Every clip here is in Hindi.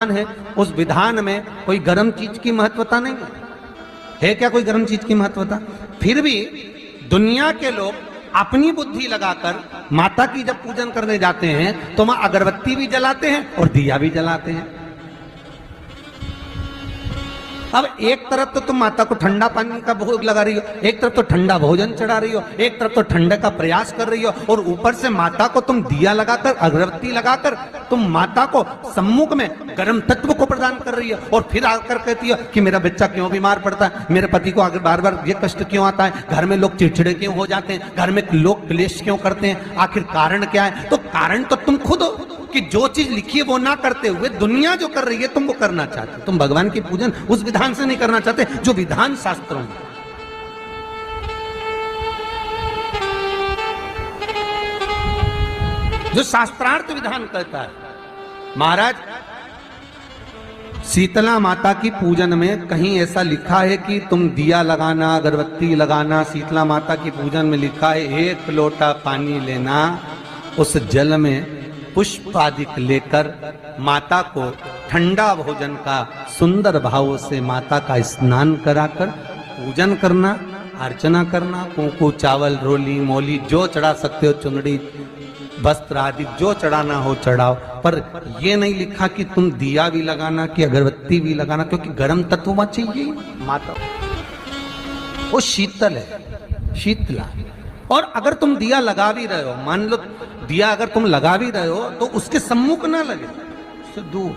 है, उस विधान में कोई गर्म चीज की महत्वता नहीं है क्या? कोई गर्म चीज की महत्वता? फिर भी दुनिया के लोग अपनी बुद्धि लगाकर माता की जब पूजन करने जाते हैं तो वहां अगरबत्ती भी जलाते हैं और दिया भी जलाते हैं। अब एक तरफ तो तुम माता को ठंडा पानी का भोग लगा रही हो, एक तरफ तो ठंडा भोजन चढ़ा रही हो, एक तरफ तो ठंडे का प्रयास कर रही हो, और ऊपर से माता को तुम दिया लगाकर अगरबत्ती लगाकर तुम माता को सम्मुख में गर्म तत्व को प्रदान कर रही हो। और फिर आकर कहती हो कि मेरा बच्चा क्यों बीमार पड़ता है, मेरे पति को आगे बार बार ये कष्ट क्यों आता है, घर में लोग चिड़चिड़े क्यों हो जाते हैं, घर में लोग क्लेश क्यों करते हैं, आखिर कारण क्या है? तो कारण तो तुम खुद हो कि जो चीज लिखी है वो ना करते हुए दुनिया जो कर रही है तुम वो करना चाहते हो। तुम भगवान की पूजन उस विधान से नहीं करना चाहते जो विधान शास्त्रों में। जो शास्त्रार्थ विधान कहता है। महाराज, शीतला माता की पूजन में कहीं ऐसा लिखा है कि तुम दिया लगाना, अगरबत्ती लगाना? शीतला माता की पूजन में लिखा है एक लोटा पानी लेना, उस जल में पुष्प आदि लेकर माता को ठंडा भोजन का सुंदर भाव से माता का स्नान कराकर पूजन करना, अर्चना करना, कुंकू चावल रोली मोली जो चढ़ा सकते हो, चुनड़ी वस्त्र आदि जो चढ़ाना हो चढ़ाओ। पर यह नहीं लिखा कि तुम दिया भी लगाना कि अगरबत्ती भी लगाना, क्योंकि गर्म तत्व वहां चाहिए। माता वो शीतल है, शीतला। और अगर तुम दिया लगा भी रहे हो, मान लो दिया अगर तुम लगा भी रहे हो तो उसके सम्मुख ना लगे, उससे दूर,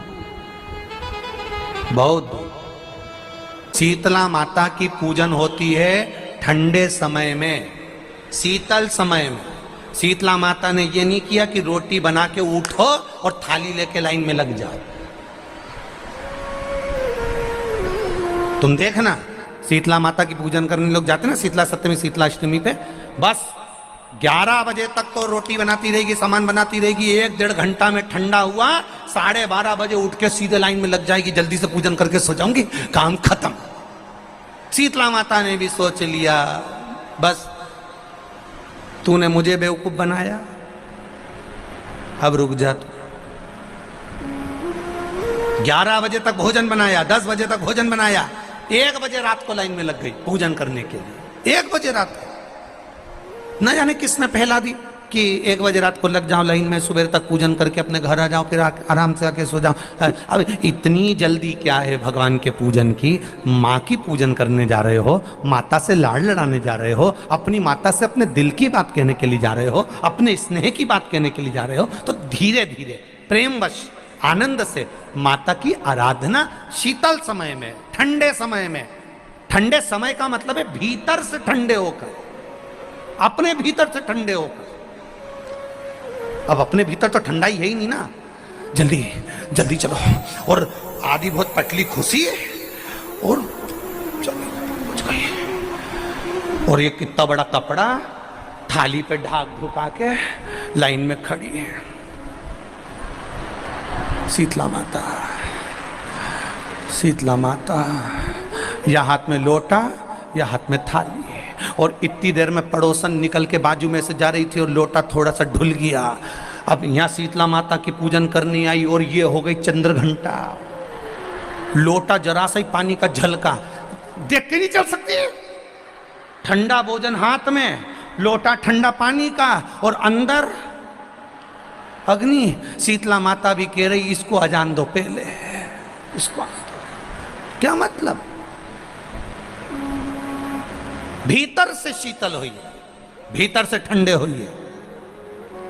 बहुत दूर। शीतला माता की पूजन होती है ठंडे समय में, शीतल समय में। शीतला माता ने ये नहीं किया कि रोटी बना के उठो और थाली लेके लाइन में लग जाओ। तुम देखना, शीतला माता की पूजन करने लोग जाते ना शीतला सप्तमी, शीतला अष्टमी पे, बस 11 बजे तक तो रोटी बनाती रहेगी, सामान बनाती रहेगी। 1-1.5 घंटा में ठंडा हुआ, 12:30 बजे उठ के सीधे लाइन में लग जाएगी, जल्दी से पूजन करके सो जाऊंगी, काम खत्म। शीतला माता ने भी सोच लिया, बस तूने मुझे बेवकूफ बनाया, अब रुक जा तू। 11 बजे तक भोजन बनाया, 10 बजे तक भोजन बनाया, 1 बजे रात को लाइन में लग गई पूजन करने के लिए। 1 बजे रात को न जाने किसने पहला दी कि 1 बजे रात को लग जाओ लाइन में, सुबह तक पूजन करके अपने घर आ जाओ, फिर आराम से आके सो जाओ। अब इतनी जल्दी क्या है भगवान के पूजन की? माँ की पूजन करने जा रहे हो, माता से लाड़ लड़ाने जा रहे हो, अपनी माता से अपने दिल की बात कहने के लिए जा रहे हो, अपने स्नेह की बात कहने के लिए जा रहे हो, तो धीरे धीरे प्रेमवश आनंद से माता की आराधना शीतल समय में, ठंडे समय में। ठंडे समय का मतलब है भीतर से ठंडे होकर, अपने भीतर से ठंडे होकर। अब अपने भीतर तो ठंडाई है ही नहीं ना, जल्दी जल्दी चलो। और आधी बहुत पतली खुशी है और चलो कुछ कहिए। और ये कितना बड़ा कपड़ा थाली पे ढाक ढुका के लाइन में खड़ी है शीतला माता। शीतला माता, या हाथ में लोटा या हाथ में थाली है। और इतनी देर में पड़ोसन निकल के बाजू में से जा रही थी और लोटा थोड़ा सा ढुल गया। अब यहाँ शीतला माता की पूजन करनी आई और ये हो गई चंद्र घंटा। लोटा जरा सा ही पानी का झलका, देख के नहीं चल सकती। ठंडा भोजन हाथ में, लोटा ठंडा पानी का, और अंदर अग्नि। शीतला माता भी कह रही इसको अजान दो पहले, इसको क्या मतलब? भीतर से शीतल होइए, भीतर से ठंडे होइए।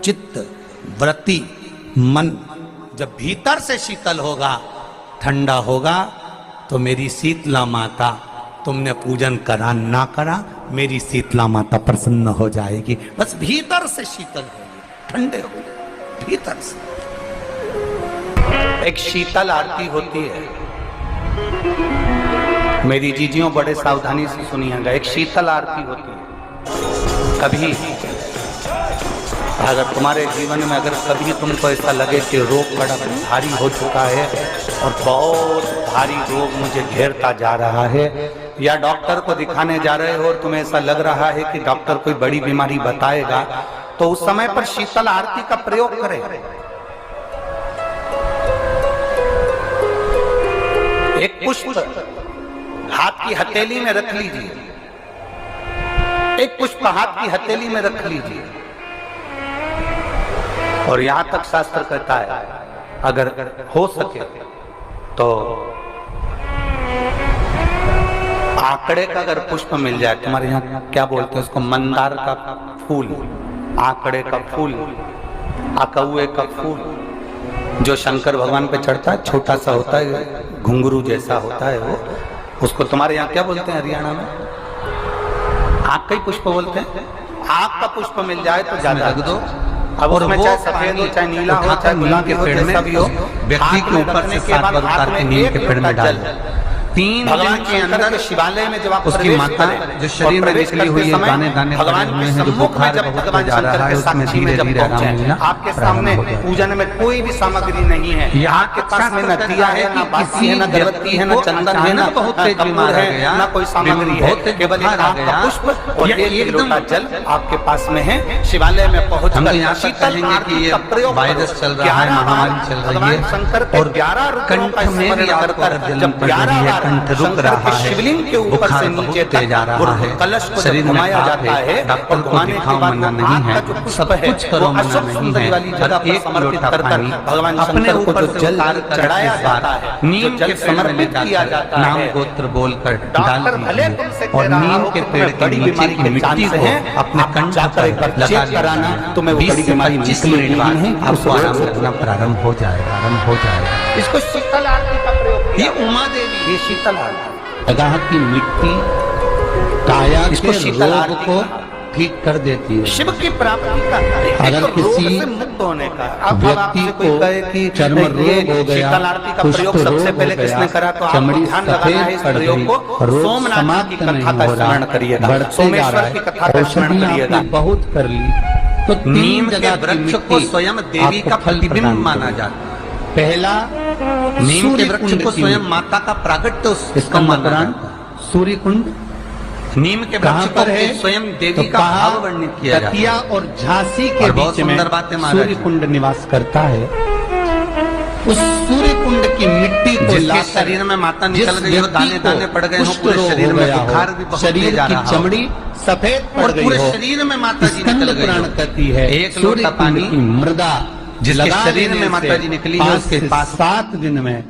चित्त, वृत्ति, मन जब भीतर से शीतल होगा, ठंडा होगा, तो मेरी शीतला माता, तुमने पूजन करा ना करा, मेरी शीतला माता प्रसन्न हो जाएगी। बस भीतर से शीतल होइए, ठंडे होइए भीतर से। एक शीतल आरती होती है, मेरी जीजियों बड़े सावधानी से सुनिएगा। एक शीतल आरती होती है। कभी अगर तुम्हारे जीवन में अगर कभी तुमको ऐसा लगे कि रोग बड़ा भारी हो चुका है और बहुत भारी रोग मुझे घेरता जा रहा है, या डॉक्टर को दिखाने जा रहे हो और तुम्हें ऐसा लग रहा है कि डॉक्टर कोई बड़ी बीमारी बताएगा, तो उस समय पर शीतल आरती का प्रयोग करें। पुष्प हाथ की हथेली में रख लीजिए, एक पुष्प हाथ की हथेली में रख लीजिए। और यहां तक शास्त्र कहता है अगर हो सके तो आंकड़े का अगर पुष्प मिल जाए, तुम्हारे यहाँ क्या बोलते हैं उसको, मंदार का फूल, आंकड़े का फूल, अकौए का फूल, जो शंकर भगवान पे चढ़ता है, छोटा सा होता है, घुंघरू जैसा होता है वो, उसको तुम्हारे यहाँ क्या बोलते हैं हरियाणा में? आंख का ही पुष्प बोलते हैं। आंख का पुष्प मिल जाए तो ज्यादा रख दो। अब उसमें चाहे सफेद हो, चाहे नीला हो, चाहे गुलाबी हो, जैसा भी हो, व्यक्ति के ऊपर से 7 बार उतार के नीम के पेड़ में डाल। 3 दिन के अंदर शिवालय में जब आप उसकी माता जो शरीर में निकली हुई है, दाने दाने भगवान के सम्मुख में जब भगवान शंकर के साक्षी में जब पहुंचे, आपके सामने पूजन में कोई भी सामग्री नहीं है, यहाँ के पास में न दिया है, न बासी है, न गर्भवती है, न चंदन है, न कपूर है, न कोई सामग्री है, केवल एक आंख का पुष्प और एक लोटा जल आपके पास में है। शिवालय में पहुंचकर शीतल आरती का प्रयोग, वायरस चल रहा है, महामारी चल रही है, शंकर और 11 कंठ में भी आकर जब 11 कंठ रुक रहा है, शिवलिंग के ऊपर से नीचे तक जा रहा है, कलश को जब घुमाया जाता है, डॉक्टर को दिखाओ मना नहीं है, सब कुछ करो मना नहीं है, और एक लोटा पानी भगवान अपने ऊपर जो जल चढ़ाया जाता है, नीम के समर्पित किया जाता है, नाम गोत्र बोलकर डाल दीजिए और नीम के पेड़ की नीचे की मिट्टी को अपने कंठ पर लगा कराना, तुम्हें 20 से 25 मिनट बाद आपको आराम करना प्रारंभ हो जाएगा, आरंभ हो जाएगा। इसको शीतल आरती का प्रयोग, ये उमा देवी, ये शीतल आरती, जगह की मिट्टी काया के रोग को ठीक कर देती है, शिव की प्राप्ति का, अगर किसी मुक्त होने का। अब व्यक्ति को चर्म रोग हो गया, कुष्ठ रोग हो गया, चमड़ी सफेद पड़ गई, रोग समाप्त नहीं हो रहा, बढ़ते जा रहा है, औषधियां आपने बहुत कर ली, तो नीम के वृक्ष को स्वयं देवी का प्रतिबिंब माना जाता है। पहला नीम के वृक्ष को स्वयं माता का प्रागट्य, इसका मतदान सूर्य कुंड, नीम के वृक्ष पर है, स्वयं देवी का भाव वर्णित किया जाता है। दतिया और झांसी के बीच में सूर्य कुंड निवास करता है। उस सूर्य कुंड की मिट्टी को जिसके शरीर में माता निकल गई हो, दाने दाने पड़ गए हो, पूरे शरीर में बुखार भी बहुत तेज आ रहा हो, चमड़ी सफेद पड़ गई हो, पूरे शरीर में माता जी निकल गई हो, कहती है एक लोटा पानी मृदा जिसके शरीर में माता जी निकली है, उसके पास 7 दिन में